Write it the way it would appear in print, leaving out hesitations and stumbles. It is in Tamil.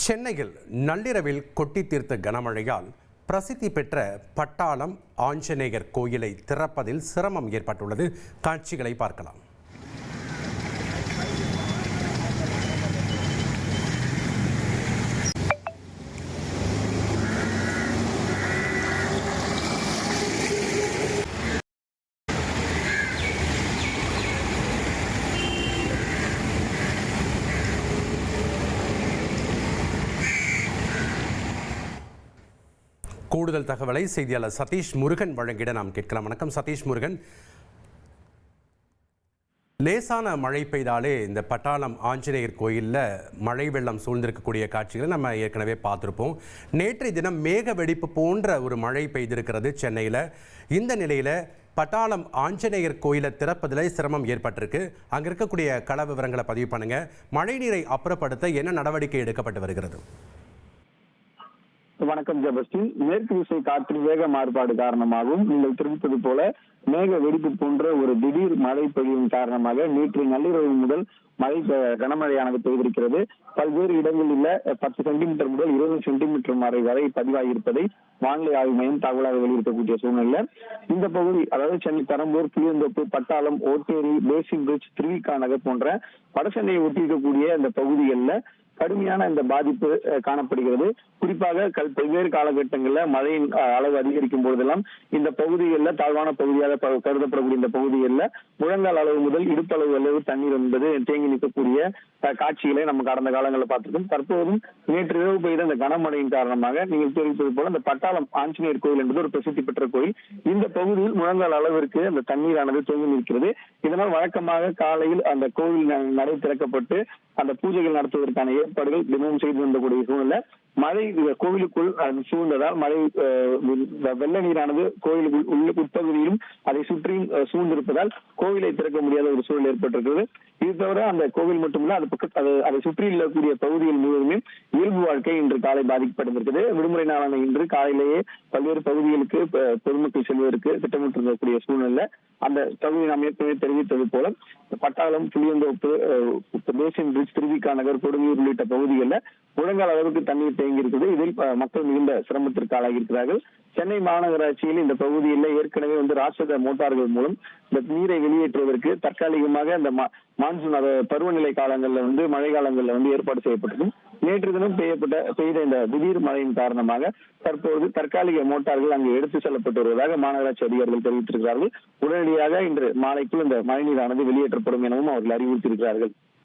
சென்னையில் நள்ளிரவில் கொட்டி தீர்த்த கனமழையால் பிரசித்தி பெற்ற பட்டாளம் ஆஞ்சநேயர் கோயிலை திறப்பதில் சிரமம் ஏற்பட்டுள்ளது. காட்சிகளை பார்க்கலாம். கூடுதல் தகவலை செய்தியாளர் சதீஷ் முருகன் வழங்கிட நாம் கேட்கலாம். வணக்கம் சதீஷ் முருகன். லேசான மழை பெய்தாலே இந்த பட்டாளம் ஆஞ்சநேயர் கோயிலில் மழை வெள்ளம் சூழ்ந்திருக்கக்கூடிய காட்சிகளை நம்ம ஏற்கனவே பார்த்துருப்போம். நேற்றைய தினம் மேக வெடிப்பு போன்ற ஒரு மழை பெய்திருக்கிறது சென்னையில். இந்த நிலையில் பட்டாளம் ஆஞ்சநேயர் கோயிலை திறப்பதில் சிரமம் ஏற்பட்டிருக்கு. அங்கே இருக்கக்கூடிய கள விவரங்களை பதிவு பண்ணுங்க. மழை நீரை அப்புறப்படுத்த என்ன நடவடிக்கை எடுக்கப்பட்டு வருகிறது? வணக்கம் ஜெபஸ்டின். மேற்கு திசை காற்றின் வேக மாறுபாடு காரணமாகவும் நீங்கள் தெரிவித்தது போல மேக வெடிப்பு போன்ற ஒரு திடீர் மழை பொழிவின் காரணமாக நேற்று நள்ளிரவு முதல் மழை கனமழையானது பெய்திருக்கிறது. பல்வேறு இடங்களில் 10 சென்டிமீட்டர் முதல் 20 சென்டிமீட்டர் வரை பதிவாகியிருப்பதை வானிலை ஆய்வு மையம் தகவலாக வெளியிடக்கூடிய சூழ்நிலை. இந்த பகுதி, அதாவது சென்னை பெரம்பூர், புளியந்தோப்பு, பட்டாளம், ஓட்டேரி, பேசின் பிரிட்ஜ், திருவிக நகர் போன்ற வடசென்னையை ஒட்டியிருக்கக்கூடிய இந்த பகுதிகளில் கடுமையான இந்த பாதிப்பு காணப்படுகிறது. குறிப்பாக பல்வேறு காலகட்டங்களில் மழையின் அளவு அதிகரிக்கும் பொழுதெல்லாம் இந்த பகுதிகளில் தாழ்வான பகுதியாக கருதப்படக்கூடிய இந்த பகுதிகளில் முழங்கால் அளவு முதல் இடுப்பளவு அளவு தண்ணீர் என்பது தேங்கி நிற்கக்கூடிய காட்சிகளை நம்ம கடந்த காலங்களில் பார்த்திருக்கோம். தற்போதும் நேற்று இரவு பெய்த இந்த கனமழையின் காரணமாக நீங்கள் தெரிவித்தது போல இந்த பட்டாளம் ஆஞ்சநேயர் கோயில் என்பது ஒரு பிரசித்தி பெற்ற கோயில். இந்த பகுதியில் முழங்கால் அளவிற்கு அந்த தண்ணீரானது தேங்கி நிற்கிறது. இதனால் வழக்கமாக காலையில் அந்த கோவில் நடை திறக்கப்பட்டு அந்த பூஜைகள் நடத்துவதற்கான ஏற்பாடுகள் தினமும் செய்து வந்தக்கூடிய சூழ்நிலை. மழை கோவிலுக்குள் சூழ்ந்ததால் மழை வெள்ள நீரானது கோயிலுக்குள் உட்பகுதியிலும் அதை சுற்றியும் சூழ்ந்திருப்பதால் கோவிலை திறக்க முடியாத ஒரு சூழல் ஏற்பட்டிருக்கிறது. இது தவிர அந்த கோவில் மட்டுமல்ல, அதை சுற்றி இருக்கக்கூடிய பகுதிகள் முழுவதுமே இயல்பு வாழ்க்கை இன்று காலை பாதிக்கப்பட்டிருக்கிறது. விடுமுறை நாளான இன்று காலையிலேயே பல்வேறு பகுதிகளுக்கு பொதுமக்கள் செல்வதற்கு திட்டமிட்டிருக்கக்கூடிய சூழ்நிலை. அந்த பகுதியை நாம் ஏற்கனவே தெரிவித்தது போல பட்டாளம், புளியந்தோப்பு, பேசின் பிரிட்ஜ், திருவிக நகர், கொடுங்கூர் உள்ளிட்ட பகுதிகளில் முழங்கால் அளவுக்கு தண்ணீர் தேங்கி இருக்குது. இதில் மக்கள் மிகுந்த சிரமத்திற்கு ஆளாகி இருக்கிறார்கள். சென்னை மாநகராட்சியில் இந்த பகுதியில் ஏற்கனவே ராட்சத மோட்டார்கள் மூலம் இந்த நீரை வெளியேற்றுவதற்கு தற்காலிகமாக இந்த மான்சூன் பருவநிலை காலங்களில் மழை காலங்களில் ஏற்பாடு செய்யப்பட்டது. நேற்று தினம் பெய்த இந்த திடீர் மழையின் காரணமாக தற்போது தற்காலிக மோட்டார்கள் அங்கு எடுத்து செல்லப்பட்டு வருவதாக மாநகராட்சி அதிகாரிகள் தெரிவித்திருக்கிறார்கள். உடனடியாக இன்று மாலைக்குள் இந்த மழைநீரானது வெளியேற்றப்படும் எனவும் அவர்கள் அறிவுறுத்தியிருக்கிறார்கள்.